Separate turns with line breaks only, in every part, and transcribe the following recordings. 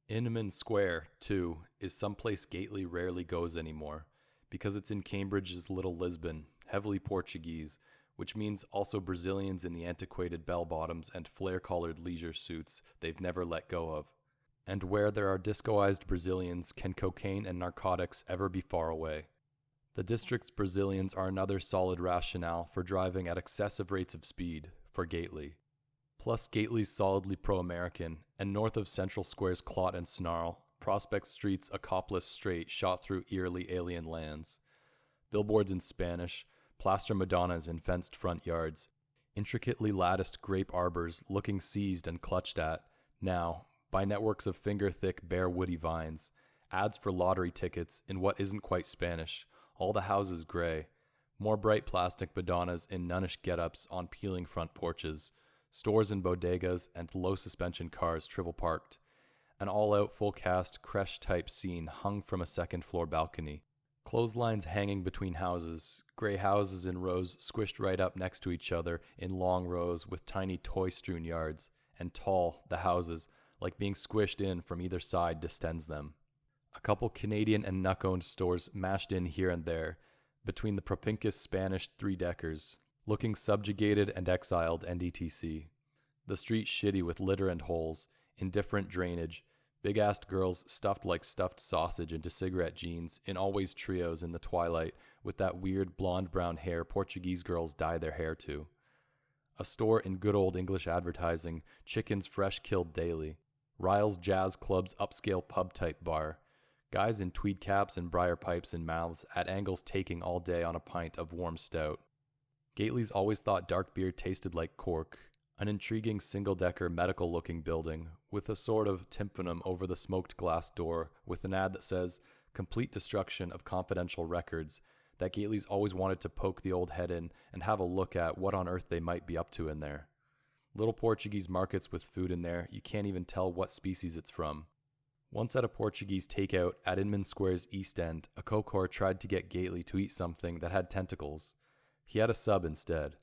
Inman Square, too, is someplace Gately rarely goes anymore, because it's in Cambridge's Little Lisbon, heavily Portuguese, which means also Brazilians in the antiquated bell-bottoms and flare-collared leisure suits they've never let go of. And where there are discoized Brazilians, can cocaine and narcotics ever be far away? The district's Brazilians are another solid rationale for driving at excessive rates of speed, for Gately. Plus, Gately's solidly pro-American, and north of Central Square's clot and snarl, Prospect Street's Acopolis Strait shot through eerily alien lands. Billboards in Spanish, plaster Madonnas in fenced front yards, intricately latticed grape arbors looking seized and clutched at, now, by networks of finger-thick bare woody vines, ads for lottery tickets in what isn't quite Spanish, all the houses gray, more bright plastic Madonnas in nunnish get-ups on peeling front porches, stores and bodegas and low-suspension cars triple-parked, an all-out full-cast creche-type scene hung from a second-floor balcony. Clotheslines hanging between houses, gray houses in rows squished right up next to each other in long rows with tiny toy-strewn yards, and tall, the houses, like being squished in from either side distends them. A couple Canadian and Nuck-owned stores mashed in here and there, between the propinquous Spanish three-deckers, looking subjugated and exiled NDTC. The street shitty with litter and holes, indifferent drainage, big-assed girls stuffed like stuffed sausage into cigarette jeans in always trios in the twilight with that weird blonde-brown hair Portuguese girls dye their hair to. A store in good old English advertising, chickens fresh killed daily. Ryle's Jazz Club's upscale pub-type bar. Guys in tweed caps and briar pipes in mouths at angles taking all day on a pint of warm stout. Gately's always thought dark beer tasted like cork, an intriguing single-decker medical-looking building with a sort of tympanum over the smoked glass door with an ad that says, "Complete destruction of confidential records," that Gately's always wanted to poke the old head in and have a look at what on earth they might be up to in there. Little Portuguese markets with food in there, you can't even tell what species it's from. Once at a Portuguese takeout at Inman Square's East End, a Kokor tried to get Gately to eat something that had tentacles. He had a sub instead.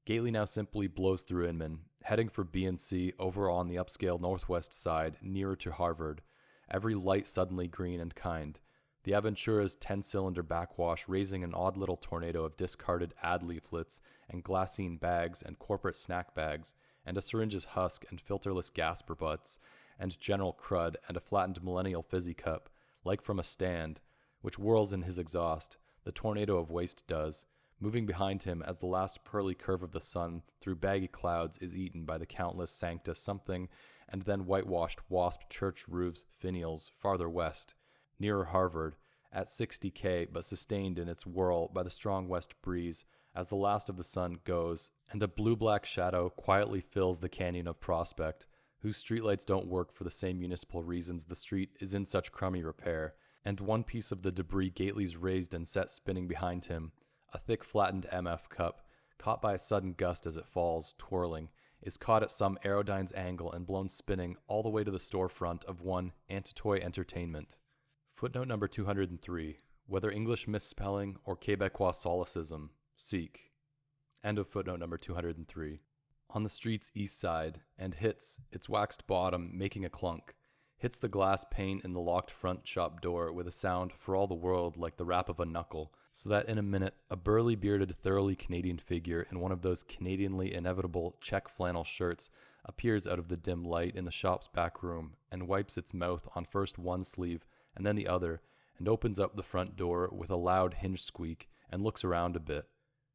Gately now simply blows through Inman, heading for B&C over on the upscale northwest side, nearer to Harvard, every light suddenly green and kind, the Aventura's 10-cylinder backwash raising an odd little tornado of discarded ad leaflets and glassine bags and corporate snack bags, and a syringe's husk and filterless Gasper butts, and general crud and a flattened millennial fizzy cup, like from a stand, which whirls in his exhaust, the tornado of waste does, moving behind him as the last pearly curve of the sun through baggy clouds is eaten by the countless sancta something and then whitewashed wasp church roofs finials farther west, nearer Harvard, at 60K but sustained in its whirl by the strong west breeze as the last of the sun goes, and a blue-black shadow quietly fills the canyon of Prospect, whose streetlights don't work for the same municipal reasons the street is in such crummy repair, and one piece of the debris Gately's raised and set spinning behind him, a thick flattened MF cup, caught by a sudden gust as it falls, twirling, is caught at some aerodyne's angle and blown spinning all the way to the storefront of one Anitoi Entertainment. Footnote number 203. Whether English misspelling or Quebecois solecism, seek. End of footnote number 203. On the street's east side, and hits, its waxed bottom making a clunk, hits the glass pane in the locked front shop door with a sound for all the world like the rap of a knuckle, so that in a minute a burly bearded thoroughly Canadian figure in one of those Canadianly inevitable check flannel shirts appears out of the dim light in the shop's back room and wipes its mouth on first one sleeve and then the other and opens up the front door with a loud hinge squeak and looks around a bit.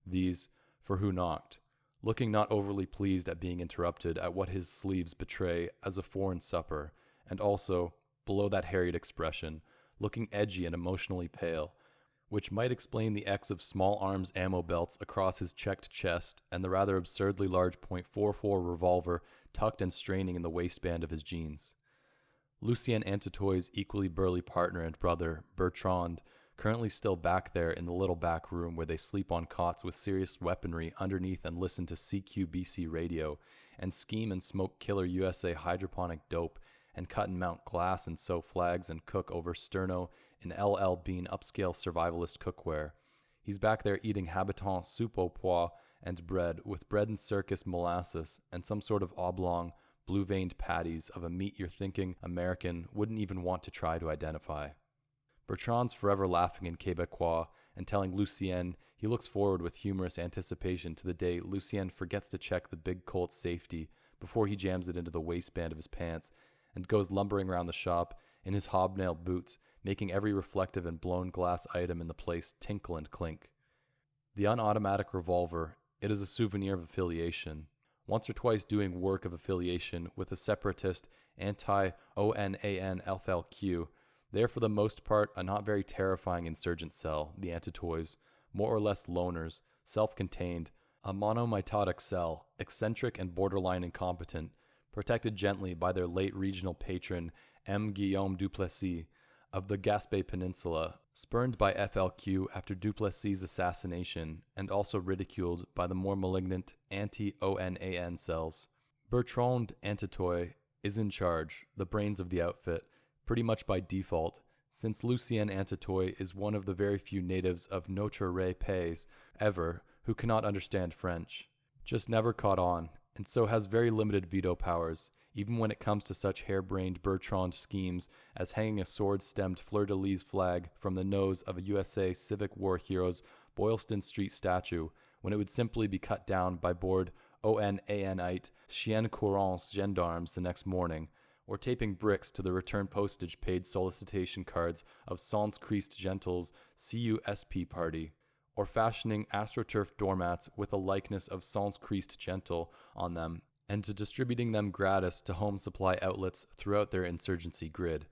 These, for who knocked, looking not overly pleased at being interrupted at what his sleeves betray as a foreign supper, and also, below that harried expression, looking edgy and emotionally pale, which might explain the X of small arms ammo belts across his checked chest and the rather absurdly large .44 revolver tucked and straining in the waistband of his jeans. Lucien Antitoi's equally burly partner and brother, Bertrand, currently still back there in the little back room where they sleep on cots with serious weaponry underneath and listen to CQBC radio, and scheme and smoke killer USA hydroponic dope, and cut and mount glass and sew flags and cook over sterno in LL Bean upscale survivalist cookware. He's back there eating habitant soupe au pois and bread with bread and circus molasses and some sort of oblong, blue-veined patties of a meat your thinking American wouldn't even want to try to identify. Bertrand's forever laughing in Quebecois and telling Lucien he looks forward with humorous anticipation to the day Lucien forgets to check the big Colt's safety before he jams it into the waistband of his pants and goes lumbering around the shop in his hobnail boots, making every reflective and blown glass item in the place tinkle and clink. The unautomatic revolver, it is a souvenir of affiliation. Once or twice doing work of affiliation with the separatist anti-ONAN-FLQ, they are for the most part a not very terrifying insurgent cell, the Antitois, more or less loners, self-contained, a monomitotic cell, eccentric and borderline incompetent, protected gently by their late regional patron M. Guillaume Duplessis of the Gaspé Peninsula, spurned by FLQ after Duplessis' assassination, and also ridiculed by the more malignant anti-ONAN cells. Bertrand Antitoi is in charge, the brains of the outfit, pretty much by default, since Lucien Antitoi is one of the very few natives of Notre Pays ever who cannot understand French, just never caught on, and so has very limited veto powers, even when it comes to such harebrained Bertrand schemes as hanging a sword-stemmed fleur-de-lis flag from the nose of a USA Civic War hero's Boylston Street statue, when it would simply be cut down by bored ONANite chien courants gendarmes the next morning, or taping bricks to the return postage paid solicitation cards of Sans Christ Gentle's CUSP party, or fashioning astroturf doormats with a likeness of Sans Christ Gentle on them, and to distributing them gratis to home supply outlets throughout their insurgency grid.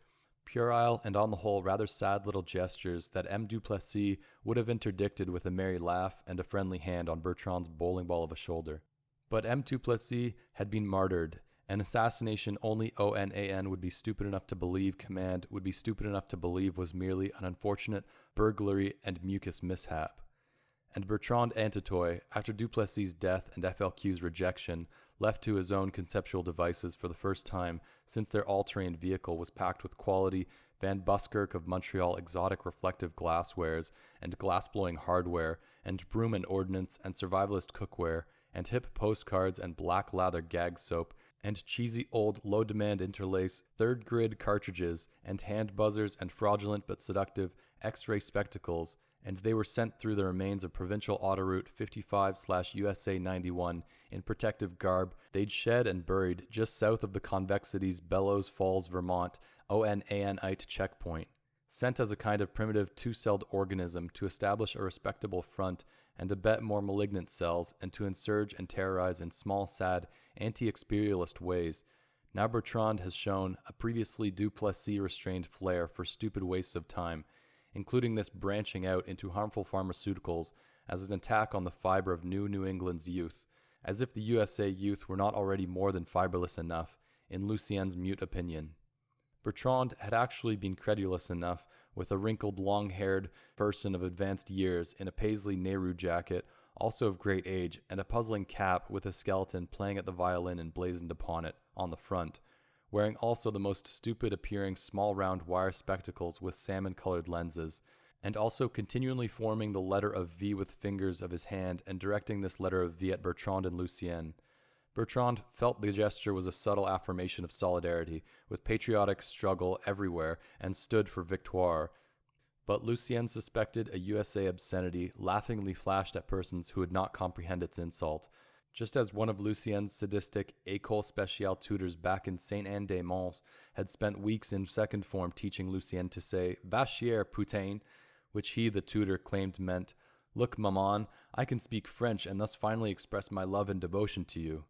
Puerile and on the whole rather sad little gestures that M. Duplessis would have interdicted with a merry laugh and a friendly hand on Bertrand's bowling ball of a shoulder. But M. Duplessis had been martyred. An assassination only ONAN would be stupid enough to believe command would be stupid enough to believe was merely an unfortunate burglary and mucus mishap. And Bertrand Antitoi, after Duplessis' death and FLQ's rejection, left to his own conceptual devices for the first time since their all-terrain vehicle was packed with quality Van Buskirk of Montreal exotic reflective glasswares and glass-blowing hardware and broom and ordnance and survivalist cookware and hip postcards and black lather gag soap and cheesy old low-demand interlace third-grid cartridges and hand buzzers and fraudulent but seductive X-ray spectacles, and they were sent through the remains of provincial autoroute 55/USA 91 in protective garb they'd shed and buried just south of the Convexity's Bellows Falls, Vermont, ONANite checkpoint, sent as a kind of primitive two-celled organism to establish a respectable front and abet more malignant cells and to insurge and terrorize in small, sad, anti-experialist ways. Now Bertrand has shown a previously Duplessis-restrained flair for stupid wastes of time, including this branching out into harmful pharmaceuticals as an attack on the fiber of New England's youth, as if the USA youth were not already more than fiberless enough, in Lucien's mute opinion. Bertrand had actually been credulous enough, with a wrinkled, long-haired person of advanced years in a paisley Nehru jacket, also of great age, and a puzzling cap with a skeleton playing at the violin emblazoned upon it, on the front, wearing also the most stupid-appearing small round wire spectacles with salmon-colored lenses, and also continually forming the letter of V with fingers of his hand and directing this letter of V at Bertrand and Lucien. Bertrand felt the gesture was a subtle affirmation of solidarity with patriotic struggle everywhere and stood for victoire, but Lucien suspected a USA obscenity laughingly flashed at persons who would not comprehend its insult, just as one of Lucien's sadistic École Spéciale tutors back in Saint-Anne-des-Monts had spent weeks in second form teaching Lucien to say, "Va chier, putain," which he, the tutor, claimed meant, "Look, maman, I can speak French and thus finally express my love and devotion to you."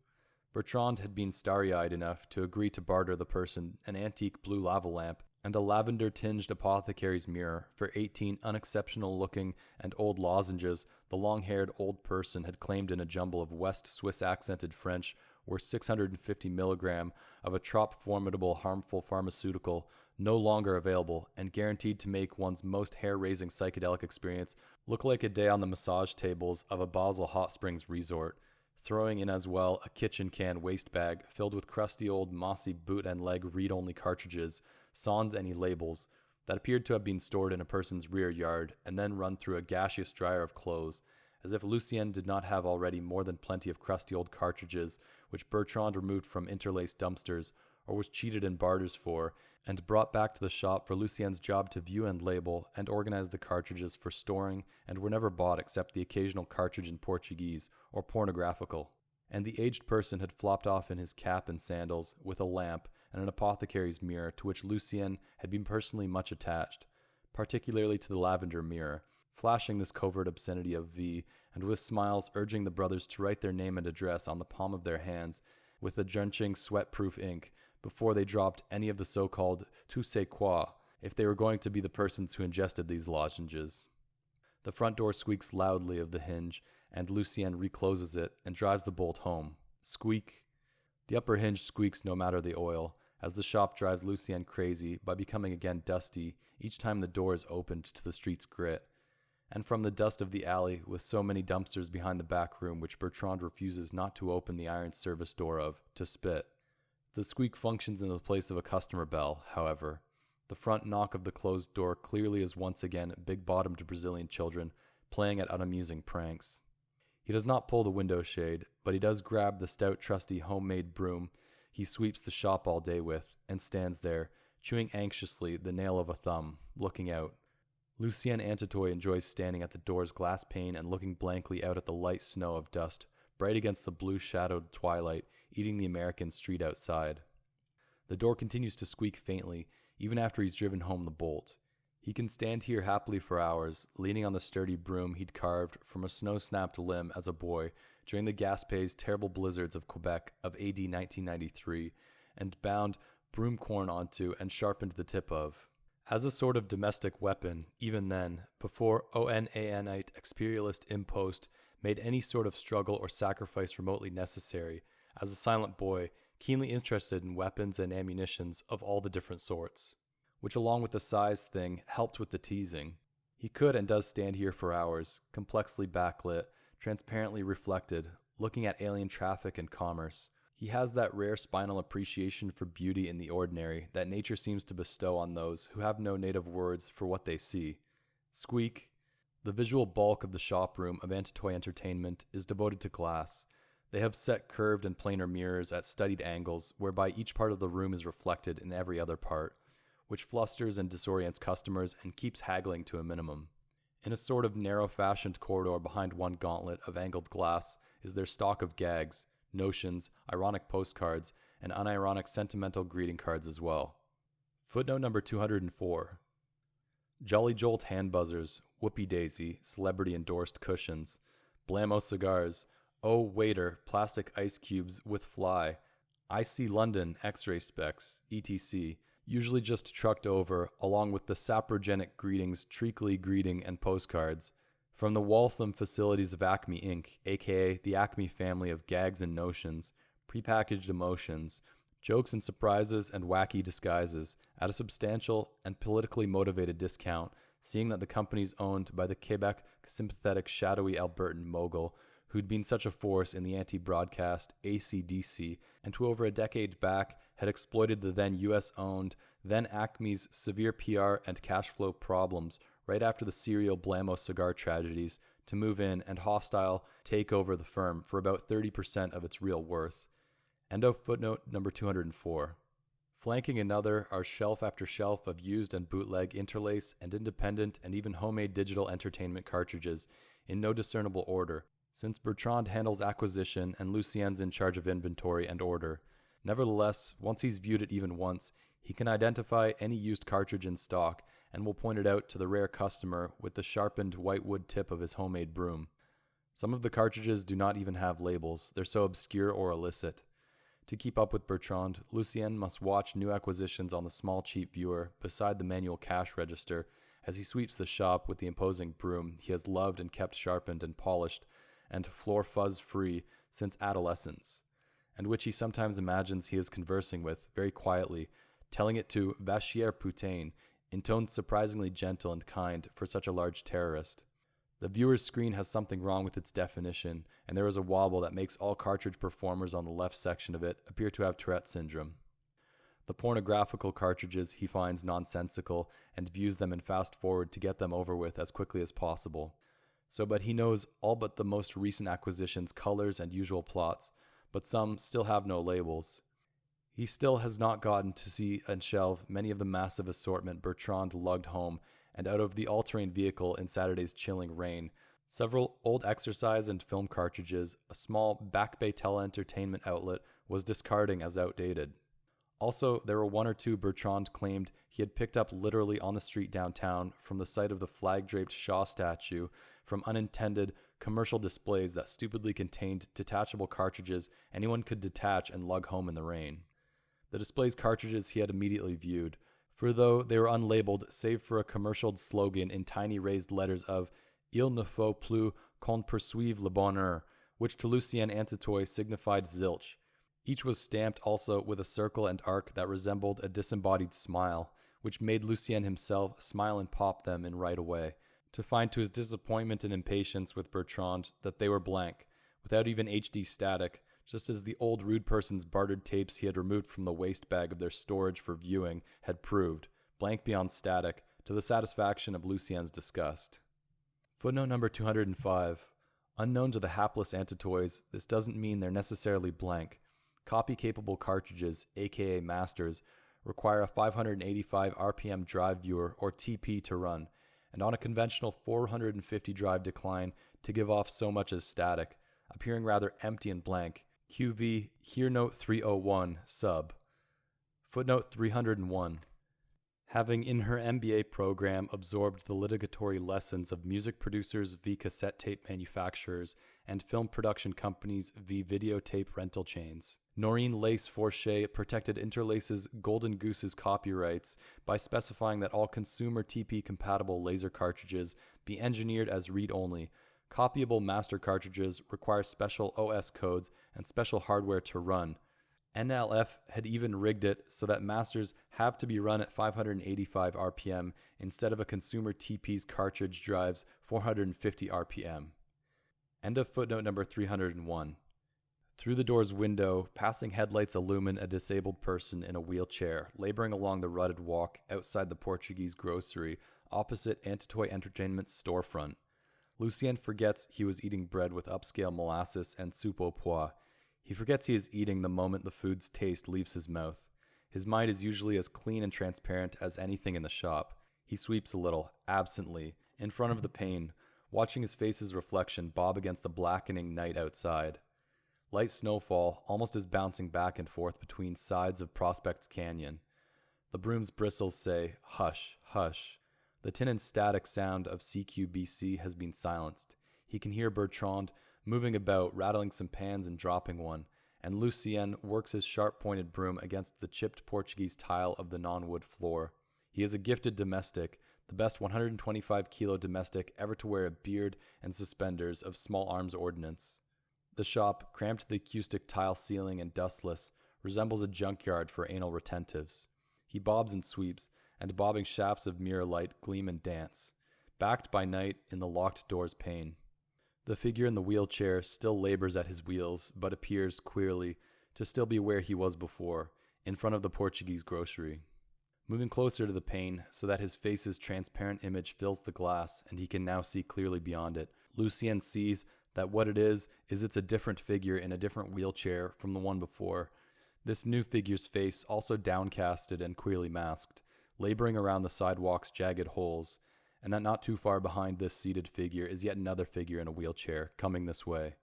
Bertrand had been starry-eyed enough to agree to barter the person an antique blue lava lamp and a lavender-tinged apothecary's mirror for 18 unexceptional-looking and old lozenges the long-haired old person had claimed in a jumble of West Swiss-accented French worth 650 milligram of a trop-formidable harmful pharmaceutical no longer available and guaranteed to make one's most hair-raising psychedelic experience look like a day on the massage tables of a Basel hot springs resort, throwing in as well a kitchen can waste bag filled with crusty old mossy boot and leg read-only cartridges, sans any labels, that appeared to have been stored in a person's rear yard and then run through a gaseous dryer of clothes, as if Lucien did not have already more than plenty of crusty old cartridges which Bertrand removed from interlaced dumpsters or was cheated in barters for, and brought back to the shop for Lucien's job to view and label and organize the cartridges for storing, and were never bought except the occasional cartridge in Portuguese or pornographical. And the aged person had flopped off in his cap and sandals with a lamp and an apothecary's mirror to which Lucien had been personally much attached, particularly to the lavender mirror, flashing this covert obscenity of V, and with smiles urging the brothers to write their name and address on the palm of their hands with a drenching sweat-proof ink before they dropped any of the so-called tu sais quoi, if they were going to be the persons who ingested these lozenges. The front door squeaks loudly of the hinge, and Lucien recloses it and drives the bolt home. Squeak. The upper hinge squeaks no matter the oil, as the shop drives Lucien crazy by becoming again dusty each time the door is opened to the street's grit, and from the dust of the alley with so many dumpsters behind the back room which Bertrand refuses not to open the iron service door of, to spit. The squeak functions in the place of a customer bell, however. The front knock of the closed door clearly is once again big-bottomed Brazilian children playing at unamusing pranks. He does not pull the window shade, but he does grab the stout trusty homemade broom he sweeps the shop all day with, and stands there, chewing anxiously the nail of a thumb, looking out. Lucien Antitoi enjoys standing at the door's glass pane and looking blankly out at the light snow of dust, bright against the blue-shadowed twilight, eating the American street outside. The door continues to squeak faintly, even after he's driven home the bolt. He can stand here happily for hours, leaning on the sturdy broom he'd carved from a snow-snapped limb as a boy during the Gaspé's terrible blizzards of Quebec of AD 1993, and bound broom corn onto and sharpened the tip of. As a sort of domestic weapon, even then, before Onanite experialist impost made any sort of struggle or sacrifice remotely necessary, as a silent boy, keenly interested in weapons and ammunitions of all the different sorts, which along with the size thing helped with the teasing. He could and does stand here for hours, complexly backlit, transparently reflected, looking at alien traffic and commerce. He has that rare spinal appreciation for beauty in the ordinary that nature seems to bestow on those who have no native words for what they see. Squeak. The visual bulk of the shop room of Anitoi Entertainment is devoted to glass. They have set curved and planar mirrors at studied angles whereby each part of the room is reflected in every other part, which flusters and disorients customers and keeps haggling to a minimum. In a sort of narrow-fashioned corridor behind one gauntlet of angled glass is their stock of gags, notions, ironic postcards, and unironic sentimental greeting cards as well. Footnote number 204. Jolly Jolt hand buzzers, Whoopie Daisy, celebrity-endorsed cushions, Blammo cigars, Oh Waiter, plastic ice cubes with fly, I See London, X-ray specs, etc., usually just trucked over, along with the saprogenic greetings, treacly greeting, and postcards, from the Waltham facilities of Acme Inc., a.k.a. the Acme family of gags and notions, prepackaged emotions, jokes and surprises and wacky disguises, at a substantial and politically motivated discount, seeing that the company's owned by the Quebec sympathetic shadowy Albertan mogul, who'd been such a force in the anti-broadcast AC/DC, and who over a decade back had exploited the then US-owned, then Acme's severe PR and cash flow problems right after the serial Blammo cigar tragedies to move in and hostile take over the firm for about 30% of its real worth. End of footnote number 204. Flanking another are shelf after shelf of used and bootleg interlace and independent and even homemade digital entertainment cartridges in no discernible order, since Bertrand handles acquisition and Lucien's in charge of inventory and order. Nevertheless, once he's viewed it even once, he can identify any used cartridge in stock and will point it out to the rare customer with the sharpened whitewood tip of his homemade broom. Some of the cartridges do not even have labels, they're so obscure or illicit. To keep up with Bertrand, Lucien must watch new acquisitions on the small cheap viewer beside the manual cash register as he sweeps the shop with the imposing broom he has loved and kept sharpened and polished and floor fuzz free since adolescence, and which he sometimes imagines he is conversing with, very quietly, telling it to vachier putain, in tones surprisingly gentle and kind for such a large terrorist. The viewer's screen has something wrong with its definition, and there is a wobble that makes all cartridge performers on the left section of it appear to have Tourette syndrome. The pornographical cartridges he finds nonsensical and views them in fast forward to get them over with as quickly as possible. But he knows all but the most recent acquisition's colors and usual plots, but some still have no labels. He still has not gotten to see and shelve many of the massive assortment Bertrand lugged home, and out of the all-terrain vehicle in Saturday's chilling rain, several old exercise and film cartridges a small Back Bay tele-entertainment outlet was discarding as outdated. Also, there were one or two Bertrand claimed he had picked up literally on the street downtown from the site of the flag-draped Shaw statue from unintended commercial displays that stupidly contained detachable cartridges anyone could detach and lug home in the rain. The display's cartridges he had immediately viewed, for though they were unlabeled save for a commercial slogan in tiny raised letters of Il ne faut plus qu'on poursuive le bonheur, which to Lucien Antitoi signified zilch. Each was stamped also with a circle and arc that resembled a disembodied smile, which made Lucien himself smile and pop them in right away, to find to his disappointment and impatience with Bertrand that they were blank, without even HD static, just as the old rude person's bartered tapes he had removed from the waste bag of their storage for viewing had proved, blank beyond static, to the satisfaction of Lucien's disgust. Footnote number 205. Unknown to the hapless Antitois, this doesn't mean they're necessarily blank. Copy-capable cartridges, a.k.a. masters, require a 585 RPM drive viewer or TP to run, and on a conventional 450 drive decline to give off so much as static, appearing rather empty and blank. QV here note 301 sub. Footnote 301. Having in her MBA program absorbed the litigatory lessons of music producers v cassette tape manufacturers and film production companies v videotape rental chains, Noreen Lace Forche protected Interlace's Golden Goose's copyrights by specifying that all consumer TP-compatible laser cartridges be engineered as read-only. Copyable master cartridges require special OS codes and special hardware to run. NLF had even rigged it so that masters have to be run at 585 RPM instead of a consumer TP's cartridge drive's 450 RPM. End of footnote number 301. Through the door's window, passing headlights illumine a disabled person in a wheelchair, laboring along the rutted walk outside the Portuguese grocery opposite Anitoi Entertainment's storefront. Lucien forgets he was eating bread with upscale molasses and soupe au pois. He forgets he is eating the moment the food's taste leaves his mouth. His mind is usually as clean and transparent as anything in the shop. He sweeps a little, absently, in front of the pane, watching his face's reflection bob against the blackening night outside. Light snowfall almost is bouncing back and forth between sides of Prospect's Canyon. The broom's bristles say, hush, hush. The tin and static sound of CQBC has been silenced. He can hear Bertrand moving about, rattling some pans and dropping one, and Lucien works his sharp-pointed broom against the chipped Portuguese tile of the non-wood floor. He is a gifted domestic, the best 125-kilo domestic ever to wear a beard and suspenders of small arms ordnance. The shop, cramped to the acoustic tile ceiling and dustless, resembles a junkyard for anal retentives. He bobs and sweeps, and bobbing shafts of mirror light gleam and dance, backed by night in the locked door's pane. The figure in the wheelchair still labors at his wheels, but appears, queerly, to still be where he was before, in front of the Portuguese grocery. Moving closer to the pane, so that his face's transparent image fills the glass and he can now see clearly beyond it, Lucien sees that what it is it's a different figure in a different wheelchair from the one before. This new figure's face also downcasted and queerly masked, laboring around the sidewalk's jagged holes, and that not too far behind this seated figure is yet another figure in a wheelchair, coming this way.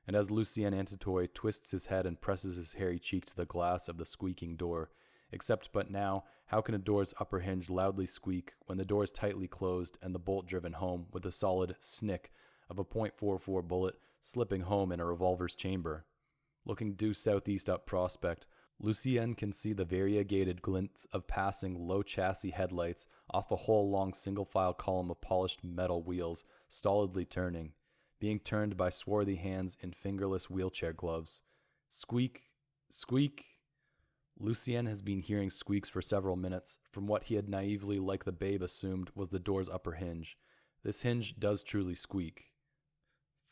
And as Lucien Antitoi twists his head and presses his hairy cheek to the glass of the squeaking door, except but now, how can a door's upper hinge loudly squeak when the door is tightly closed and the bolt driven home with the solid snick of a .44 bullet slipping home in a revolver's chamber? Looking due southeast up Prospect, Lucien can see the variegated glints of passing low chassis headlights off a whole long single-file column of polished metal wheels stolidly turning, being turned by swarthy hands in fingerless wheelchair gloves. Squeak, squeak. Lucien has been hearing squeaks for several minutes from what he had naively, like the babe, assumed was the door's upper hinge. This hinge does truly squeak.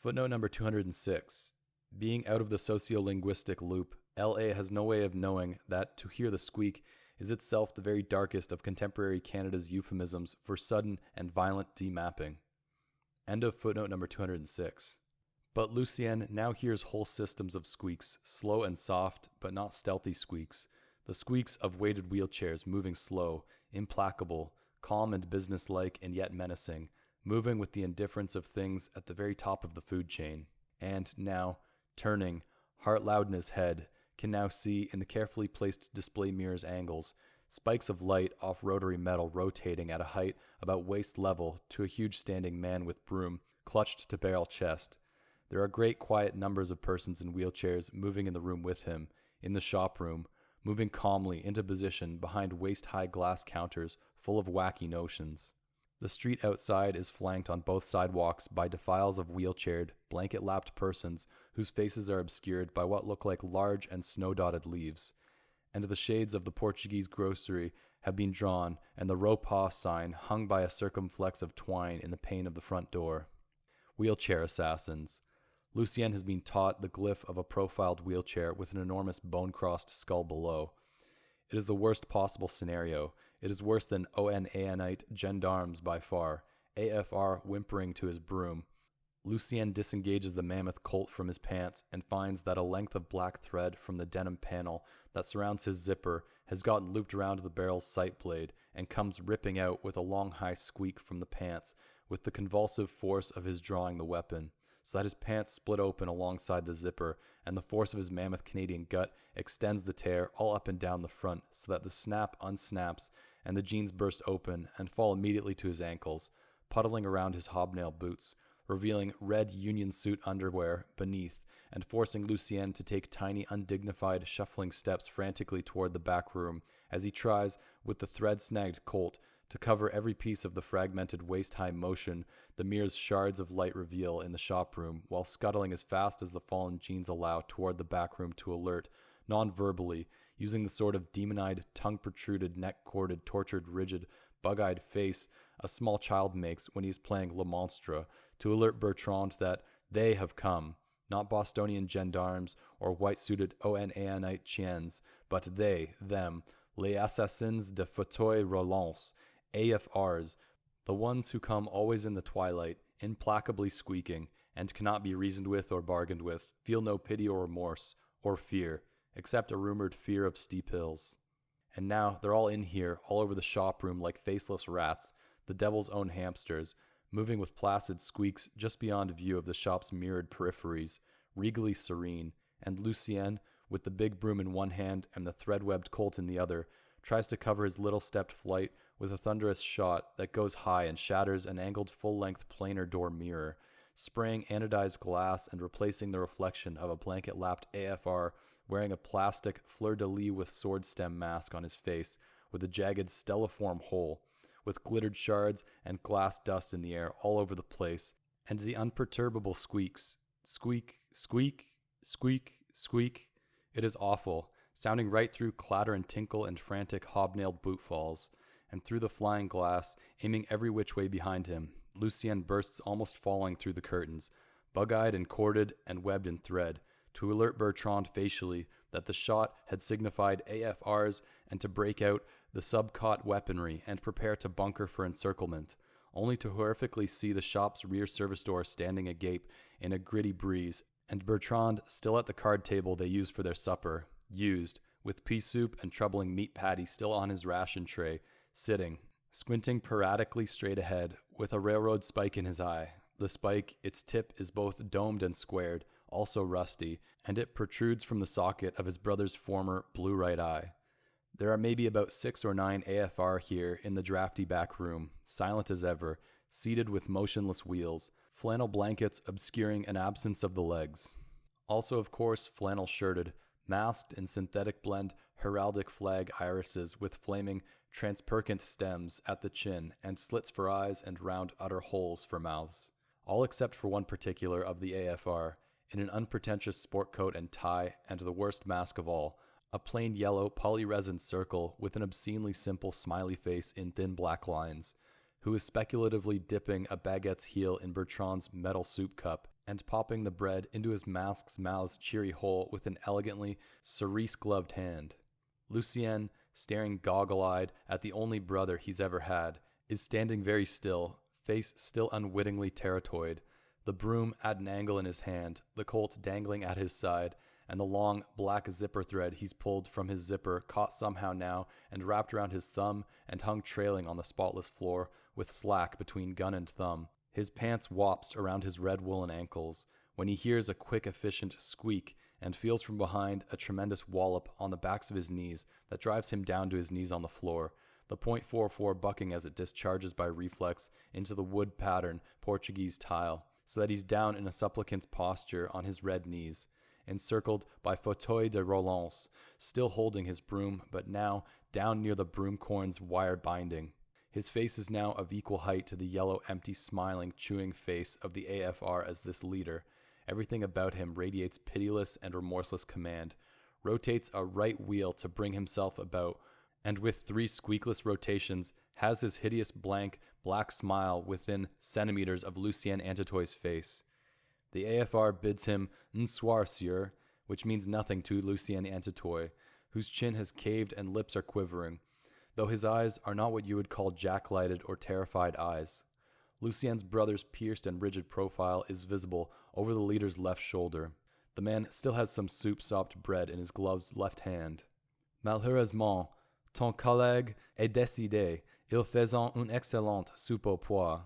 Footnote number 206. Being out of the sociolinguistic loop, L.A. has no way of knowing that to hear the squeak is itself the very darkest of contemporary Canada's euphemisms for sudden and violent demapping. End of footnote number 206. But Lucien now hears whole systems of squeaks, slow and soft, but not stealthy squeaks. The squeaks of weighted wheelchairs moving slow, implacable, calm and businesslike and yet menacing, moving with the indifference of things at the very top of the food chain. And now, turning, heart loud in his head, can now see, in the carefully placed display mirror's angles, spikes of light off rotary metal rotating at a height about waist level to a huge standing man with broom, clutched to barrel chest. There are great quiet numbers of persons in wheelchairs moving in the room with him, in the shop room, moving calmly into position behind waist-high glass counters full of wacky notions. The street outside is flanked on both sidewalks by defiles of wheelchaired, blanket-lapped persons whose faces are obscured by what look like large and snow-dotted leaves. And the shades of the Portuguese grocery have been drawn, and the Repas sign hung by a circumflex of twine in the pane of the front door. Wheelchair Assassins. Lucien has been taught the glyph of a profiled wheelchair with an enormous bone-crossed skull below. It is the worst possible scenario. It is worse than a.k.a. gendarmes by far, AFR whimpering to his broom. Lucien disengages the mammoth colt from his pants and finds that a length of black thread from the denim panel that surrounds his zipper has gotten looped around the barrel's sight blade and comes ripping out with a long high squeak from the pants with the convulsive force of his drawing the weapon, so that his pants split open alongside the zipper, and the force of his mammoth Canadian gut extends the tear all up and down the front, so that the snap unsnaps, and the jeans burst open and fall immediately to his ankles, puddling around his hobnail boots, revealing red union suit underwear beneath, and forcing Lucien to take tiny, undignified, shuffling steps frantically toward the back room, as he tries, with the thread-snagged Colt, to cover every piece of the fragmented waist-high motion the mirror's shards of light reveal in the shop room, while scuttling as fast as the fallen jeans allow toward the back room to alert, non-verbally, using the sort of demon-eyed, tongue-protruded, neck-corded, tortured, rigid, bug-eyed face a small child makes when he is playing Le Monstre, to alert Bertrand that they have come, not Bostonian gendarmes or white-suited ONANite chiens, but they, them, les assassins de Fauteuils Rollents, AFRs, the ones who come always in the twilight, implacably squeaking, and cannot be reasoned with or bargained with, feel no pity or remorse, or fear, except a rumored fear of steep hills. And now they're all in here, all over the shop room like faceless rats, the devil's own hamsters, moving with placid squeaks just beyond view of the shop's mirrored peripheries, regally serene, and Lucien, with the big broom in one hand and the thread-webbed Colt in the other, tries to cover his little stepped flight with a thunderous shot that goes high and shatters an angled full-length planar door mirror, spraying anodized glass and replacing the reflection of a blanket-lapped AFR wearing a plastic fleur-de-lis with sword stem mask on his face with a jagged stelliform hole, with glittered shards and glass dust in the air all over the place, and the unperturbable squeaks. Squeak, squeak, squeak, squeak. It is awful, sounding right through clatter and tinkle and frantic hobnailed boot falls, and through the flying glass, aiming every which way behind him. Lucien bursts almost falling through the curtains, bug-eyed and corded and webbed in thread, to alert Bertrand facially that the shot had signified AFRs and to break out the subcot weaponry and prepare to bunker for encirclement, only to horrifically see the shop's rear service door standing agape in a gritty breeze, and Bertrand still at the card table they used for their supper, used, with pea soup and troubling meat patty still on his ration tray, sitting, squinting piratically straight ahead, with a railroad spike in his eye. The spike, its tip is both domed and squared, also rusty, and it protrudes from the socket of his brother's former blue right eye. There are maybe about 6 or 9 AFR here in the drafty back room, silent as ever, seated with motionless wheels, flannel blankets obscuring an absence of the legs. Also, of course, flannel-shirted, masked in synthetic blend heraldic flag irises with flaming, transpercant stems at the chin and slits for eyes and round utter holes for mouths. All except for one particular of the AFR, in an unpretentious sport coat and tie, and the worst mask of all, a plain yellow polyresin circle with an obscenely simple smiley face in thin black lines, who is speculatively dipping a baguette's heel in Bertrand's metal soup cup and popping the bread into his mask's mouth's cheery hole with an elegantly cerise-gloved hand. Lucien, staring goggle-eyed at the only brother he's ever had, is standing very still, face still unwittingly terratoid, the broom at an angle in his hand, the Colt dangling at his side, and the long, black zipper thread he's pulled from his zipper caught somehow now and wrapped around his thumb and hung trailing on the spotless floor with slack between gun and thumb. His pants wapsed around his red woolen ankles when he hears a quick, efficient squeak and feels from behind a tremendous wallop on the backs of his knees that drives him down to his knees on the floor, the .44 bucking as it discharges by reflex into the wood pattern Portuguese tile, so that he's down in a supplicant's posture on his red knees, encircled by Fauteuils Rollents, still holding his broom, but now down near the broom corn's wire binding. His face is now of equal height to the yellow, empty, smiling, chewing face of the AFR as this leader. Everything about him radiates pitiless and remorseless command, rotates a right wheel to bring himself about, and with 3 squeakless rotations has his hideous blank, black smile within centimeters of Lucien Antitoi's face. The AFR bids him "Bonsoir, sieur," which means nothing to Lucien Antitoi, whose chin has caved and lips are quivering, though his eyes are not what you would call jack-lighted or terrified eyes. Lucien's brother's pierced and rigid profile is visible over the leader's left shoulder. The man still has some soup-sopped bread in his gloved left hand. "Malheureusement, ton collègue est décédé. Il faisait une excellente soupe aux pois."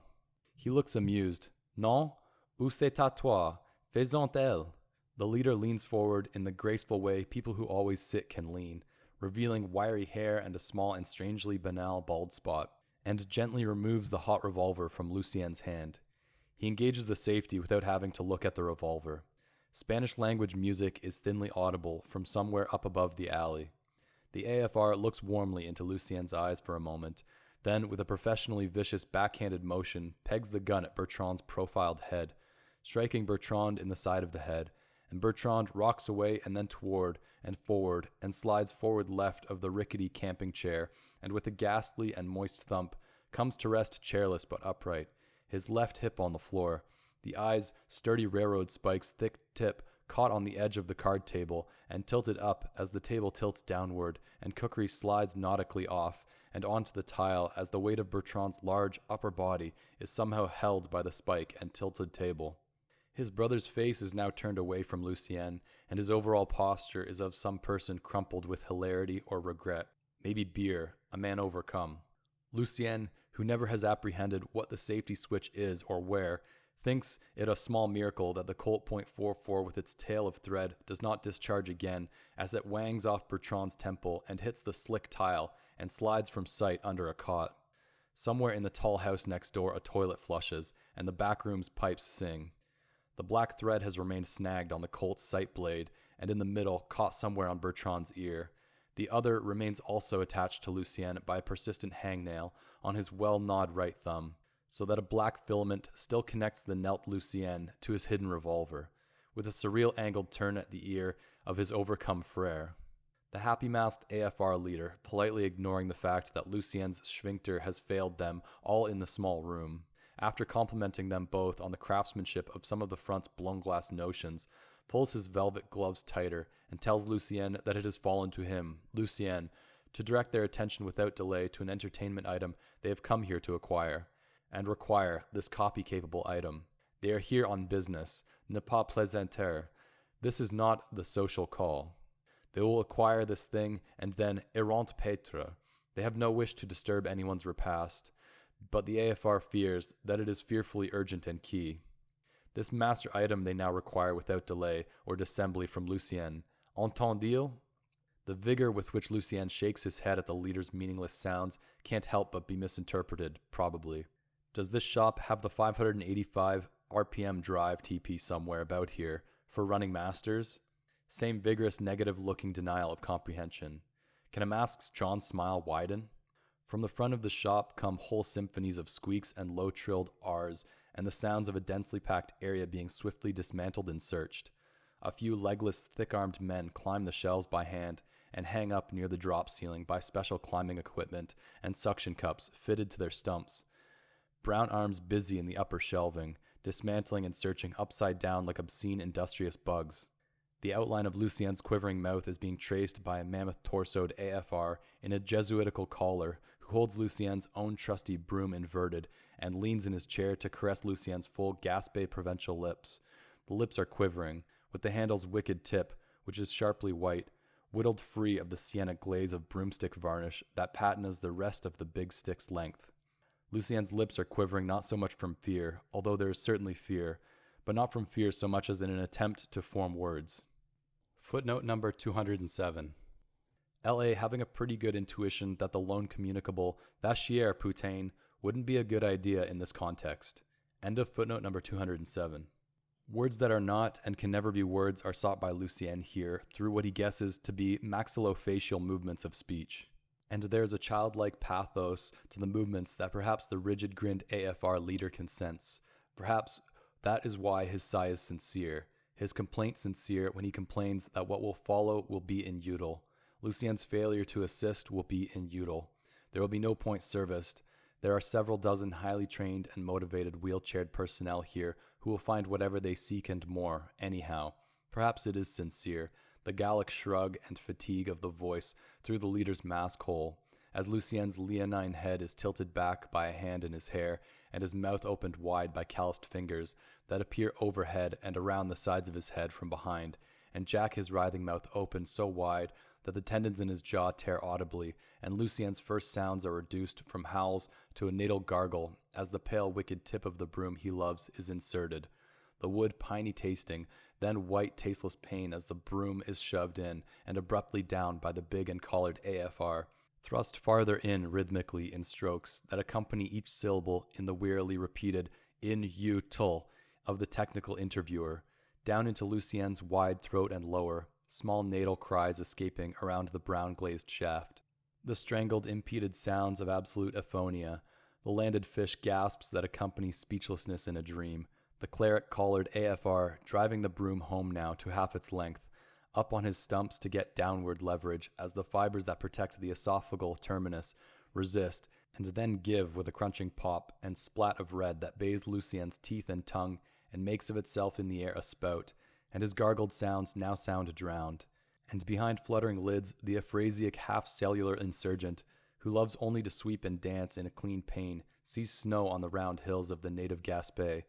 He looks amused. "Non? Ou c'est à toi? Faisons-elle?" The leader leans forward in the graceful way people who always sit can lean, revealing wiry hair and a small and strangely banal bald spot, and gently removes the hot revolver from Lucien's hand. He engages the safety without having to look at the revolver. Spanish-language music is thinly audible from somewhere up above the alley. The AFR looks warmly into Lucien's eyes for a moment, then with a professionally vicious backhanded motion pegs the gun at Bertrand's profiled head, striking Bertrand in the side of the head, and Bertrand rocks away and then toward and forward and slides forward left of the rickety camping chair, and with a ghastly and moist thump comes to rest chairless but upright, his left hip on the floor, the eyes sturdy railroad spikes thick tip caught on the edge of the card table and tilted up as the table tilts downward and cookery slides nautically off and onto the tile as the weight of Bertrand's large upper body is somehow held by the spike and tilted table. His brother's face is now turned away from Lucien, and his overall posture is of some person crumpled with hilarity or regret, maybe beer, a man overcome. Lucien, who never has apprehended what the safety switch is or where, thinks it a small miracle that the Colt .44 with its tail of thread does not discharge again as it wangs off Bertrand's temple and hits the slick tile and slides from sight under a cot. Somewhere in the tall house next door a toilet flushes, and the back room's pipes sing. The black thread has remained snagged on the Colt's sight blade, and in the middle, caught somewhere on Bertrand's ear. The other remains also attached to Lucien by a persistent hangnail on his well-gnawed right thumb, so that a black filament still connects the knelt Lucien to his hidden revolver, with a surreal angled turn at the ear of his overcome frere. The happy-masked AFR leader, politely ignoring the fact that Lucien's sphincter has failed them all in the small room, after complimenting them both on the craftsmanship of some of the front's blown-glass notions, pulls his velvet gloves tighter and tells Lucien that it has fallen to him, Lucien, to direct their attention without delay to an entertainment item they have come here to acquire, and require this copy-capable item. They are here on business, ne pas plaisanter. This is not the social call. They will acquire this thing and then errant paître. They have no wish to disturb anyone's repast, but the AFR fears that it is fearfully urgent and key. This master item they now require without delay or dissembly from Lucien. Entendu? The vigor with which Lucien shakes his head at the leader's meaningless sounds can't help but be misinterpreted, probably. Does this shop have the 585 RPM drive TP somewhere about here for running masters? Same vigorous negative-looking denial of comprehension. Can a mask's John smile widen? From the front of the shop come whole symphonies of squeaks and low-trilled R's and the sounds of a densely packed area being swiftly dismantled and searched. A few legless, thick-armed men climb the shelves by hand and hang up near the drop ceiling by special climbing equipment and suction cups fitted to their stumps. Brown arms busy in the upper shelving, dismantling and searching upside down like obscene industrious bugs. The outline of Lucien's quivering mouth is being traced by a mammoth-torsoed AFR in a Jesuitical collar who holds Lucien's own trusty broom inverted and leans in his chair to caress Lucien's full Gaspé provincial lips. The lips are quivering, with the handle's wicked tip, which is sharply white, whittled free of the sienna glaze of broomstick varnish that patines the rest of the big stick's length. Lucien's lips are quivering not so much from fear, although there is certainly fear, but not from fear so much as in an attempt to form words. Footnote number 207. L.A. having a pretty good intuition that the lone communicable Vachier putain wouldn't be a good idea in this context. End of footnote number 207. Words that are not and can never be words are sought by Lucien here through what he guesses to be maxillofacial movements of speech. And there's a childlike pathos to the movements that perhaps the rigid-grinned AFR leader can sense. Perhaps that is why his sigh is sincere, his complaint sincere when he complains that what will follow will be inutile. Lucien's failure to assist will be inutile. There will be no point serviced. There are several dozen highly trained and motivated wheelchaired personnel here who will find whatever they seek and more, anyhow. Perhaps it is sincere, the Gallic shrug and fatigue of the voice through the leader's mask hole, as Lucien's leonine head is tilted back by a hand in his hair and his mouth opened wide by calloused fingers that appear overhead and around the sides of his head from behind, and Jack his writhing mouth open so wide that the tendons in his jaw tear audibly, and Lucien's first sounds are reduced from howls to a natal gargle as the pale wicked tip of the broom he loves is inserted. The wood piney tasting, then white tasteless pain as the broom is shoved in and abruptly down by the big and collared AFR, thrust farther in rhythmically in strokes that accompany each syllable in the wearily repeated in-you-tul of the technical interviewer, down into Lucien's wide throat and lower, small natal cries escaping around the brown glazed shaft. The strangled, impeded sounds of absolute aphonia, the landed fish gasps that accompany speechlessness in a dream, the claret-collared AFR driving the broom home now to half its length, up on his stumps to get downward leverage as the fibers that protect the esophageal terminus resist and then give with a crunching pop and splat of red that bathes Lucien's teeth and tongue and makes of itself in the air a spout, and his gargled sounds now sound drowned. And behind fluttering lids, the aphrasiac half-cellular insurgent, who loves only to sweep and dance in a clean pane, sees snow on the round hills of the native Gaspé,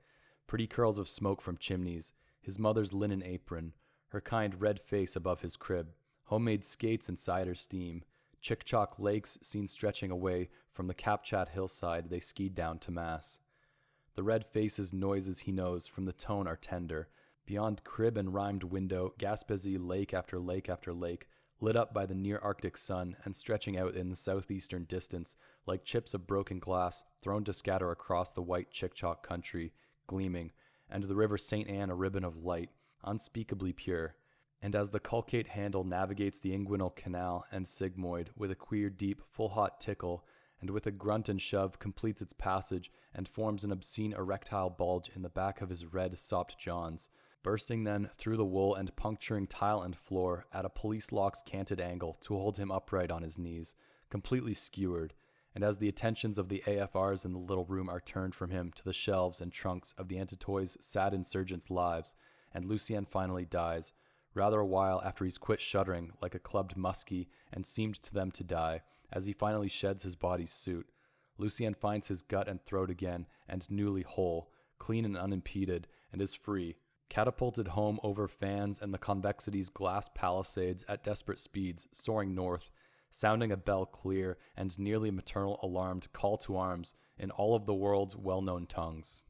pretty curls of smoke from chimneys, his mother's linen apron, her kind red face above his crib, homemade skates and cider steam, Chick-Chock lakes seen stretching away from the Kapchat hillside they skied down to Mass. The red faces noises he knows from the tone are tender. Beyond crib and rhymed window, Gaspésie lake after lake after lake, lit up by the near Arctic sun and stretching out in the southeastern distance like chips of broken glass thrown to scatter across the white Chick-Chock country, gleaming, and the river St. Anne a ribbon of light, unspeakably pure. And as the culcate handle navigates the inguinal canal and sigmoid with a queer deep full-hot tickle, and with a grunt and shove completes its passage and forms an obscene erectile bulge in the back of his red sopped johns, bursting then through the wool and puncturing tile and floor at a police lock's canted angle to hold him upright on his knees, completely skewered, and as the attentions of the AFRs in the little room are turned from him to the shelves and trunks of the Antitoi's sad insurgents' lives, and Lucien finally dies, rather a while after he's quit shuddering like a clubbed muskie and seemed to them to die, as he finally sheds his body's suit, Lucien finds his gut and throat again and newly whole, clean and unimpeded, and is free, catapulted home over fans and the convexity's glass palisades at desperate speeds, soaring north, sounding a bell clear and nearly maternal alarmed call to arms in all of the world's well-known tongues.